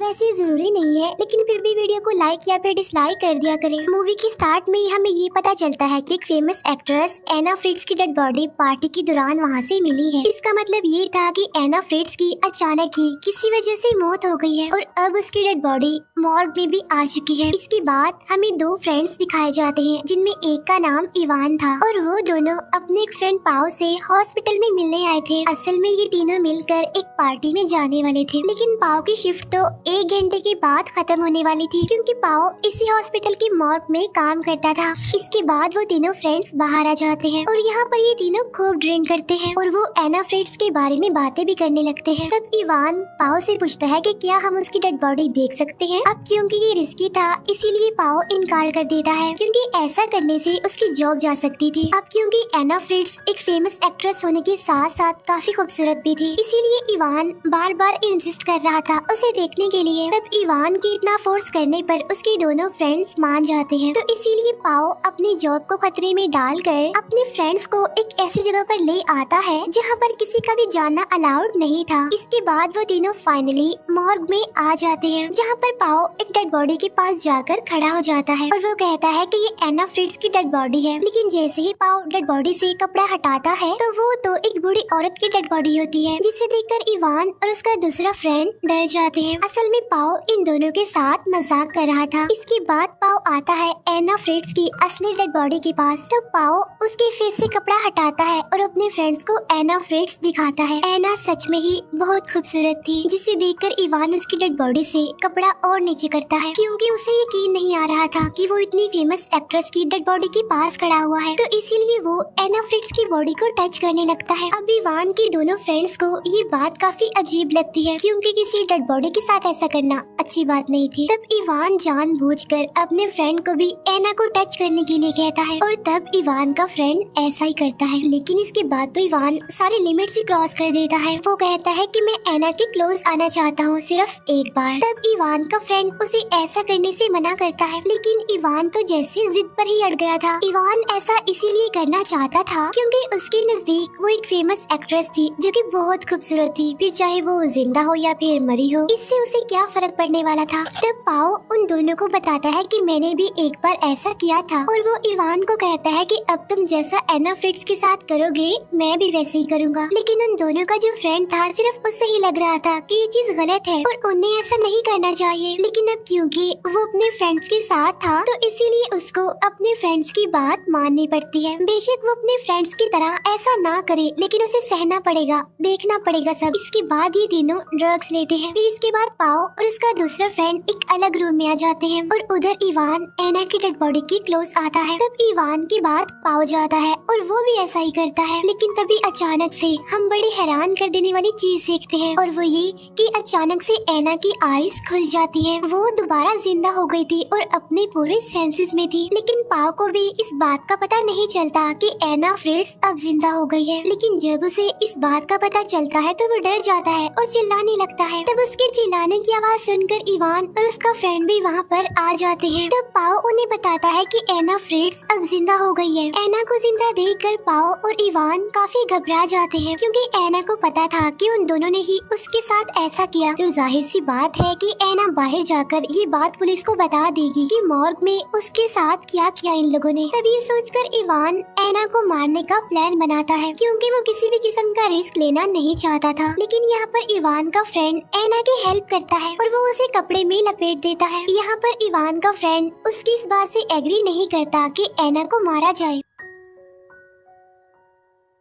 वैसे जरूरी नहीं है, लेकिन फिर भी वीडियो को लाइक या फिर डिसलाइक कर दिया करें। मूवी के स्टार्ट में ही हमें ये पता चलता है कि एक फेमस एक्ट्रेस एना फ्रिट्ज की डेड बॉडी पार्टी के दौरान वहाँ से मिली है। इसका मतलब ये था कि एना फ्रिट्ज की अचानक ही किसी वजह से मौत हो गई है और अब उसकी डेड बॉडी मॉर्ग में भी आ चुकी है। इसके बाद हमें दो फ्रेंड्स दिखाए जाते हैं, जिनमें एक का नाम इवान था और वो दोनों अपने एक फ्रेंड पाओ से हॉस्पिटल में मिलने आए थे। असल में ये तीनों मिलकर एक पार्टी में जाने वाले थे, लेकिन पाओ की शिफ्ट तो 1 घंटे के बाद खत्म होने वाली थी, क्योंकि पाओ इसी हॉस्पिटल की मॉर्ग में काम करता था। इसके बाद वो तीनों फ्रेंड्स बाहर आ जाते हैं और यहाँ पर ये तीनों खूब ड्रिंक करते हैं और वो एना फ्रिट्ज के बारे में बातें भी करने लगते हैं। तब इवान पाओ से पूछता है कि क्या हम उसकी डेड बॉडी देख सकते हैं। अब क्योंकि ये रिस्की था, इसीलिए पाओ इनकार कर देता है, क्योंकि ऐसा करने से उसकी जॉब जा सकती थी। अब क्योंकि एना फ्रिट्ज एक फेमस एक्ट्रेस होने के साथ साथ काफी खूबसूरत भी थी, इसीलिए इवान बार बार इंसिस्ट कर रहा था उसे देखने के लिए। तब इवान के इतना फोर्स करने पर उसके दोनों फ्रेंड्स मान जाते हैं। तो इसीलिए पाओ अपनी जॉब को खतरे में डालकर अपने फ्रेंड्स को एक ऐसी जगह पर ले आता है जहाँ पर किसी का भी जाना अलाउड नहीं था। इसके बाद वो तीनों फाइनली मॉर्ग में आ जाते हैं, जहाँ पर पाओ एक डेड बॉडी के पास जाकर खड़ा हो जाता है और वो कहता है कि ये एना फ्रिट्ज की डेड बॉडी है। लेकिन जैसे ही पाओ डेड बॉडी से कपड़ा हटाता है तो वो तो एक बूढ़ी औरत की डेड बॉडी होती है, जिसे देखकर इवान और उसका दूसरा फ्रेंड डर जाते हैं। असल में पाओ इन दोनों के साथ मजाक कर रहा था। इसके बाद पाओ आता है एना फ्रिट्ज की असली डेड बॉडी के पास। तो पाओ उसके फेस से कपड़ा हटाता है और अपने फ्रेंड्स को एना फ्रिट्ज दिखाता है। एना सच में ही बहुत खूबसूरत थी, जिसे देखकर इवान उसकी डेड बॉडी से कपड़ा और नीचे करता है, क्योंकि उसे यकीन नहीं आ रहा था कि वो इतनी फेमस एक्ट्रेस की डेड बॉडी के पास खड़ा हुआ है। तो इसीलिए वो एना फ्रिट्ज की बॉडी को टच करने लगता है। अब इवान के दोनों फ्रेंड्स को ये बात काफी अजीब लगती है, क्योंकि किसी डेड बॉडी के साथ ऐसा करना अच्छी बात नहीं थी। तब इवान जानबूझकर अपने फ्रेंड को भी एना को टच करने के लिए कहता है और तब इवान का फ्रेंड ऐसा ही करता है। लेकिन इसके बाद तो इवान सारे लिमिट्स ही क्रॉस कर देता है। वो कहता है कि मैं एना के क्लोज आना चाहता हूँ, सिर्फ एक बार। तब इवान का फ्रेंड उसे ऐसा करने से मना करता है, लेकिन इवान तो जैसे जिद पर ही अड़ गया था। इवान ऐसा इसीलिए करना चाहता था क्योंकि उसके नजदीक वो एक फेमस एक्ट्रेस थी जो कि बहुत खूबसूरत थी, फिर चाहे वो जिंदा हो या फिर मरी हो, इससे उसे क्या फर्क पड़ने वाला था। तब पाओ उन दोनों को बताता है कि मैंने भी एक बार ऐसा किया था और वो इवान को कहता है कि अब तुम जैसा एना फ्रिट्ज के साथ करोगे मैं भी वैसे ही करूँगा। लेकिन उन दोनों का जो फ्रेंड था सिर्फ उससे ही लग रहा था कि ये चीज गलत है और उन्हें ऐसा नहीं करना चाहिए। लेकिन अब क्योंकि वो अपने फ्रेंड्स के साथ था तो इसीलिए उसको अपने फ्रेंड्स की बात माननी पड़ती है। बेशक वो अपने फ्रेंड्स की तरह ऐसा ना करे, लेकिन उसे सहना पड़ेगा, देखना पड़ेगा सब। इसके बाद ये तीनों ड्रग्स लेते हैं। फिर इसके बाद पाओ और उसका दूसरा फ्रेंड एक अलग रूम में आ जाते हैं और उधर इवान एना की डेड बॉडी के क्लोज आता है। तब इवान की बात पाओ जाता है और वो भी ऐसा ही करता है। लेकिन तभी अचानक से हम बड़ी हैरान कर देने वाली चीज देखते हैं और वो ये कि अचानक से एना की आईज खुल जाती है। वो दोबारा जिंदा हो गई थी और अपने पूरे सेंसेस में थी। लेकिन पाओ को भी इस बात का पता नहीं चलता कि एना फ्रिट्ज अब जिंदा हो गई है। लेकिन जब उसे इस बात का पता चलता है तो वो डर जाता है और चिल्लाने लगता है। तब उसके चिल्लाने की आवाज सुनकर इवान और उसका फ्रेंड भी वहाँ पर आ जाते हैं। तब पाओ उन्हें बताता है कि एना फ्रिट्ज अब जिंदा हो गई है। एना को जिंदा देखकर पाओ और इवान काफी घबरा जाते हैं, क्योंकि एना को पता था कि उन दोनों ने ही उसके साथ ऐसा किया। तो जाहिर सी बात है कि एना बाहर जाकर ये बात पुलिस को बता देगी कि मॉर्ग में उसके साथ क्या किया इन लोगों ने। तब ये सोचकर इवान एना को मारने का प्लान बनाता है, क्योंकि वो किसी भी किस्म का रिस्क लेना नहीं चाहता था। लेकिन यहाँ पर इवान का फ्रेंड एना की हेल्प करता है और वो उसे कपड़े में लपेट देता है। यहाँ पर इवान का फ्रेंड उसकी इस बात से एग्री नहीं करता कि एना को मारा जाए,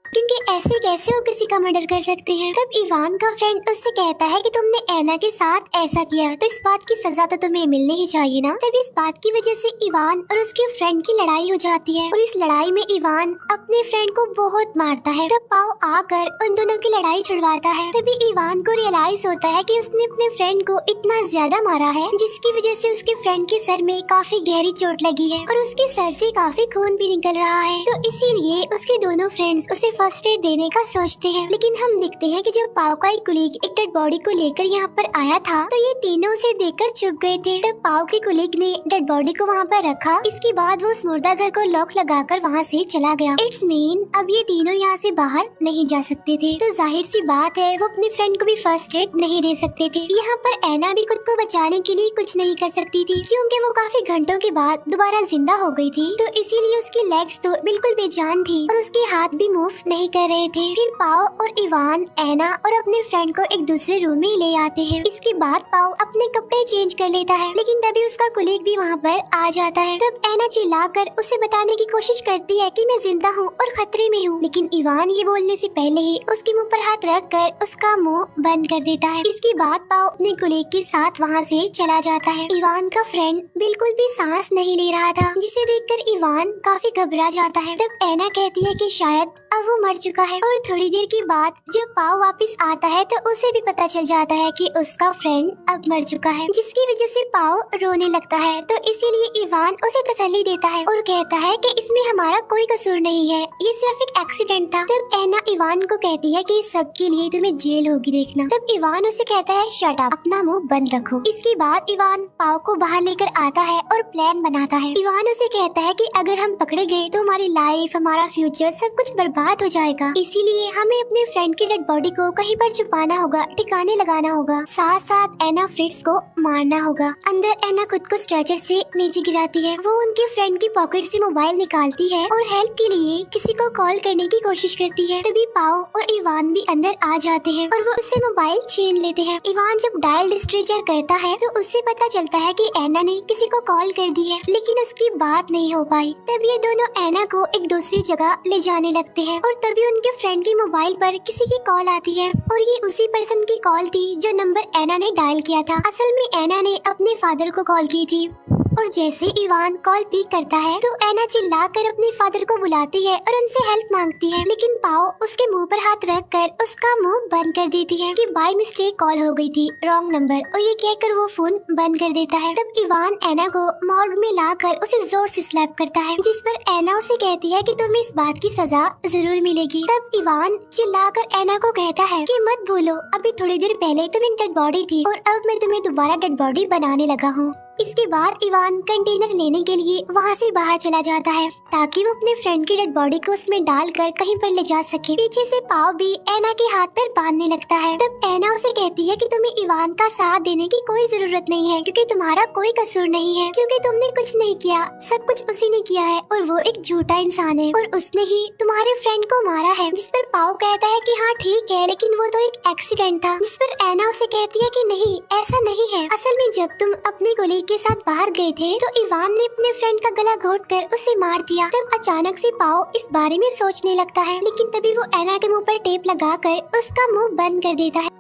क्योंकि ऐसे कैसे वो किसी का मर्डर कर सकते हैं। तब इवान का फ्रेंड उससे कहता है कि तुमने एना के साथ ऐसा किया तो इस बात की सजा तो तुम्हें मिलनी ही चाहिए ना। तब इस बात की वजह से इवान और उसके फ्रेंड की लड़ाई हो जाती है और इस लड़ाई में इवान अपने फ्रेंड को बहुत मारता है। तब पाओ आकर उन दोनों की लड़ाई छुड़वाता है। तभी इवान को रियलाइज होता है कि उसने अपने फ्रेंड को इतना ज्यादा मारा है जिसकी वजह से उसके फ्रेंड के सर में काफी गहरी चोट लगी है और उसके सर से काफी खून भी निकल रहा है। तो इसीलिए उसके दोनों फ्रेंड्स उसे फर्स्ट एड देने का सोचते हैं, लेकिन हम देखते हैं कि जब पाओ का एक कुलीग एक डेड बॉडी को लेकर यहाँ पर आया था तो ये तीनों उसे देखकर चुप गए थे। तब पाओ के कुलीग ने डेड बॉडी को वहाँ पर रखा। इसके बाद वो उस मुर्दा घर को लॉक लगाकर वहाँ से चला गया। इट्स मीन अब ये तीनों यहाँ से बाहर नहीं जा सकते थे। तो जाहिर सी बात है वो अपने फ्रेंड को भी फर्स्ट एड नहीं दे सकते थे। यहाँ पर ऐना भी खुद को बचाने के लिए कुछ नहीं कर सकती थी, क्योंकि वो काफी घंटों के बाद दोबारा जिंदा हो गई थी। तो इसीलिए उसकी लेग्स तो बिल्कुल बेजान थी और उसके हाथ भी मूव नहीं कर रहे थे। फिर पाओ और इवान ऐना और अपने फ्रेंड को एक दूसरे रूम में ले आते हैं। इसके बाद पाओ अपने कपड़े चेंज कर लेता है, लेकिन तभी उसका कुलीग भी वहाँ पर आ जाता है। तब ऐना चिल्लाकर उसे बताने की कोशिश करती है कि मैं जिंदा हूँ और खतरे में हूँ, लेकिन इवान ये बोलने से पहले ही उसके मुंह पर हाथ रख कर उसका मुंह बंद कर देता है। इसके बाद पाओ अपने कुलीग के साथ वहाँ से चला जाता है। इवान का फ्रेंड बिल्कुल भी सांस नहीं ले रहा था, जिसे देखकर इवान काफी घबरा जाता है। तब ऐना कहती है कि शायद अब वो मर चुका है। और थोड़ी देर के बाद जब पाओ वापस आता है तो उसे भी पता चल जाता है कि उसका फ्रेंड अब मर चुका है, जिसकी वजह से पाओ रोने लगता है। तो इसीलिए इवान उसे तसल्ली देता है और कहता है कि इसमें हमारा कोई कसूर नहीं है, ये सिर्फ एक एक्सीडेंट था। तब ऐना इवान को कहती है कि इस सब के लिए तुम्हें जेल होगी देखना। तब इवान उसे कहता है शट अप, अपना मुंह बंद रखो। इसके बाद इवान पाओ को बाहर लेकर आता है और प्लान बनाता है। इवान उसे कहता है कि अगर हम पकड़े गए तो हमारी लाइफ, हमारा फ्यूचर सब कुछ बर्बाद हो जाएगा। इसीलिए हमें अपने फ्रेंड की डेड बॉडी को कहीं पर छुपाना होगा, ठिकाने लगाना होगा, साथ साथ ऐना फ्रिट्ज को मारना होगा। अंदर ऐना खुद को स्ट्रेचर से नीचे गिराती है। वो उनके फ्रेंड की पॉकेट से मोबाइल निकालती है और हेल्प के लिए किसी को कॉल करने की कोशिश करती है। तभी पाओ और इवान भी अंदर आ जाते हैं और वो उससे मोबाइल छीन लेते हैं। इवान जब डायल स्ट्रेचर करता है तो उससे पता चलता है कि ऐना ने किसी को कॉल कर दी है, लेकिन उसकी बात नहीं हो पाई। तब ये दोनों ऐना को एक दूसरी जगह ले जाने लगते हैं और तभी उनके फ्रेंड की मोबाइल पर किसी की कॉल आती है और ये उसी पर्सन की कॉल थी जो नंबर ऐना ने डायल किया था। असल में ऐना ने अपने फादर को कॉल की थी और जैसे इवान कॉल पिक करता है तो ऐना चिल्लाकर अपने फादर को बुलाती है और उनसे हेल्प मांगती है, लेकिन पाओ उसके मुंह पर हाथ रखकर उसका मुंह बंद कर देती है कि बाय मिस्टेक कॉल हो गई थी, रॉन्ग नंबर, और ये कहकर वो फोन बंद कर देता है। तब इवान ऐना को मॉर्ग में लाकर उसे जोर से स्लैप करता है, जिस पर ऐना उसे कहती है कि तुम्हें इस बात की सजा जरूर मिलेगी। तब इवान चिल्लाकर ऐना को कहता है कि मत भूलो, अभी थोड़ी देर पहले तुम एक डेड बॉडी थी और अब मैं तुम्हें दोबारा डेड बॉडी बनाने लगा हूँ। इसके बाद इवान कंटेनर लेने के लिए वहाँ से बाहर चला जाता है ताकि वो अपने फ्रेंड की डेड बॉडी को उसमें डालकर कहीं पर ले जा सके। पीछे से पाओ भी ऐना के हाथ पर बांधने लगता है। तब ऐना उसे कहती है कि तुम्हें इवान का साथ देने की कोई जरूरत नहीं है, क्योंकि तुम्हारा कोई कसूर नहीं है, क्योंकि तुमने कुछ नहीं किया, सब कुछ उसी ने किया है और वो एक झूठा इंसान है और उसने ही तुम्हारे फ्रेंड को मारा है। जिस पर पाओ कहता है कि हाँ ठीक है, लेकिन वो तो एक एक्सीडेंट था। जिस पर ऐना उसे कहती है कि नहीं, ऐसा नहीं है। असल में जब तुम अपने कुलीग के साथ बाहर गए थे तो इवान ने अपने फ्रेंड का गला घोटकर उसे मार दिया। तब अचानक से पाओ इस बारे में सोचने लगता है, लेकिन तभी वो ऐना के मुंह पर टेप लगाकर उसका मुंह बंद कर देता है।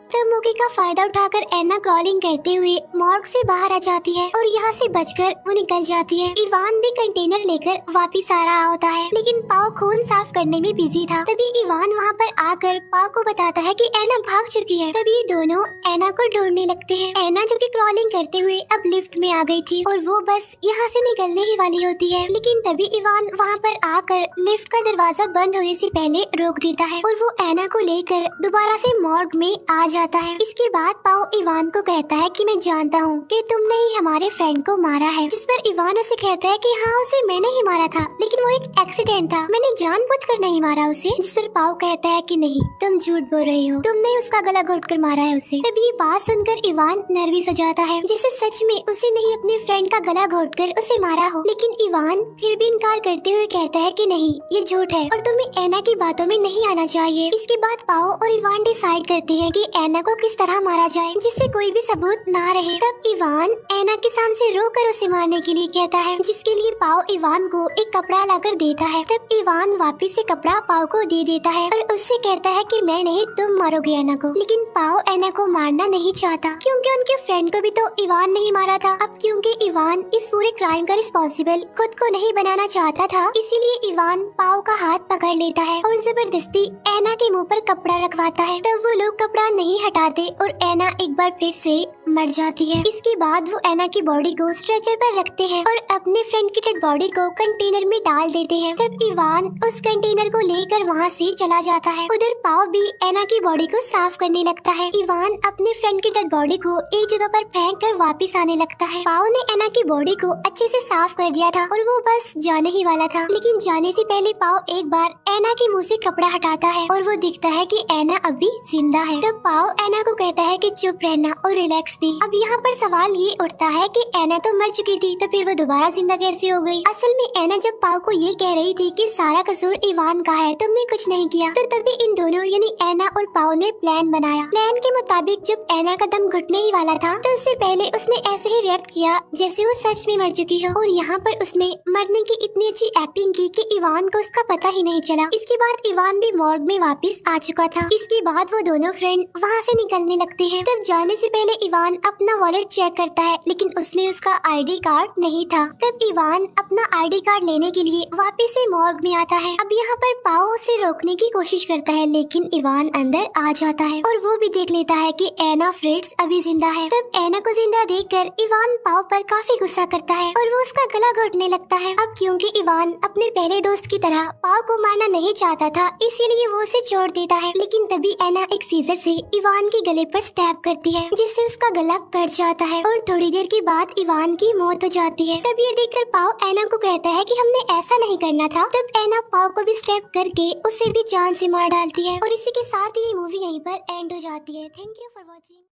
तब मौके का फायदा उठाकर ऐना क्रॉलिंग करते हुए मॉर्ग से बाहर आ जाती है और यहाँ से बचकर वो निकल जाती है। इवान भी कंटेनर लेकर वापस आ रहा होता है, लेकिन पाओ खून साफ करने में बिजी था। तभी इवान वहाँ पर आकर पाओ को बताता है कि ऐना भाग चुकी है। तभी दोनों ऐना को ढूंढने लगते हैं। ऐना जो कि क्रॉलिंग करते हुए अब लिफ्ट में आ गई थी और वो बस यहाँ से निकलने ही वाली होती है, लेकिन तभी इवान वहाँ पर आकर लिफ्ट का दरवाजा बंद होने से पहले रोक देता है और वो ऐना को लेकर दोबारा से मॉर्ग में आ जाता है। इसके बाद पाओ इवान को कहता है कि मैं जानता हूँ कि तुमने ही हमारे फ्रेंड को मारा है। जिस पर इवान उसे कहता है कि हाँ, उसे मैंने ही मारा था, लेकिन वो एक एक्सीडेंट था, मैंने जानबूझकर नहीं मारा उसे। जिस पर पाओ कहता है कि नहीं, तुम झूठ बोल रही हो, तुमने उसका गला घोटकर मारा है उसे। तभी ये बात सुनकर इवान नर्वस हो जाता है, जैसे सच में उसे नहीं अपने फ्रेंड का गला घोटकर उसे मारा हो। लेकिन इवान फिर भी इनकार करते हुए कहता है कि नहीं, ये झूठ है और तुम्हें ऐना की बातों में नहीं आना चाहिए। इसके बाद पाओ और इवान डिसाइड करते हैं कि ऐना को किस तरह मारा जाए जिससे कोई भी सबूत ना रहे। तब इवान ऐना के सामने से रोकर उसे मारने के लिए कहता है, जिसके लिए पाओ इवान को एक कपड़ा लाकर देता है। तब इवान वापस से कपड़ा पाओ को दे देता है और उससे कहता है कि मैं नहीं, तुम मारोगे ऐना को। लेकिन पाओ ऐना को मारना नहीं चाहता, क्योंकि उनके फ्रेंड को भी तो इवान नहीं मारा था। अब क्योंकि इवान इस पूरे क्राइम का रिस्पॉन्सिबल खुद को नहीं बनाना चाहता था, इसीलिए इवान पाओ का हाथ पकड़ लेता है और जबरदस्ती ऐना के मुंह पर कपड़ा रखवाता है। तब वो लोग कपड़ा नहीं हटाते और एना एक बार फिर से मर जाती है। इसके बाद वो एना की बॉडी को स्ट्रेचर पर रखते हैं और अपने फ्रेंड की डेड बॉडी को कंटेनर में डाल देते हैं। तब इवान उस कंटेनर को लेकर वहाँ से चला जाता है। उधर पाओ भी एना की बॉडी को साफ करने लगता है। इवान अपने फ्रेंड की डेड बॉडी को एक जगह पर फेंक कर वापिस आने लगता है। पाओ ने एना की बॉडी को अच्छे से साफ कर दिया था और वो बस जाने ही वाला था, लेकिन जाने से पहले पाओ एक बार एना के मुंह से कपड़ा हटाता है और वो दिखता है कि एना अभी जिंदा है। तब पाओ एना को कहता है कि चुप रहना और रिलैक्स भी। अब यहाँ पर सवाल ये उठता है कि एना तो मर चुकी थी, तो फिर वो दोबारा जिंदा कैसे हो गई? असल में एना जब पाओ को ये कह रही थी कि सारा कसूर इवान का है, तुमने कुछ नहीं किया, तो तभी इन दोनों यानी एना और पाओ ने प्लान बनाया। प्लान के मुताबिक जब एना का दम घुटने ही वाला था तो उससे पहले उसने ऐसे ही रिएक्ट किया जैसे वो सच में मर चुकी हो, और यहाँ पर उसने मरने की इतनी अच्छी एक्टिंग की कि इवान को उसका पता ही नहीं चला। इसके बाद इवान भी मॉर्ग में वापस आ चुका था। इसके बाद वो दोनों फ्रेंड वहाँ से निकलने लगते हैं। तब जाने से पहले इवान अपना वॉलेट चेक करता है, लेकिन उसमें उसका आईडी कार्ड नहीं था। तब इवान अपना आईडी कार्ड लेने के लिए वापस से मॉर्ग में आता है। अब यहाँ पर पाओ उसे रोकने की कोशिश करता है, लेकिन इवान अंदर आ जाता है और वो भी देख लेता है कि एना फ्रिट्ज अभी जिंदा है। तब एना को जिंदा देखकर इवान पाओ पर काफी गुस्सा करता है और वो उसका गला घोटने लगता है। अब क्योंकि इवान अपने पहले दोस्त की तरह पाओ को मारना नहीं चाहता था, इसीलिए वो उसे छोड़ देता है, लेकिन तभी एना एक सीजर से इवान के गले पर स्टैब करती है, जिससे उसका गला कट जाता है और थोड़ी देर के बाद इवान की मौत हो जाती है। तब ये देखकर पाओ एना को कहता है कि हमने ऐसा नहीं करना था। तब एना पाओ को भी स्टैब करके उसे भी जान से मार डालती है और इसी के साथ ये मूवी यहीं पर एंड हो जाती है। Thank you for watching.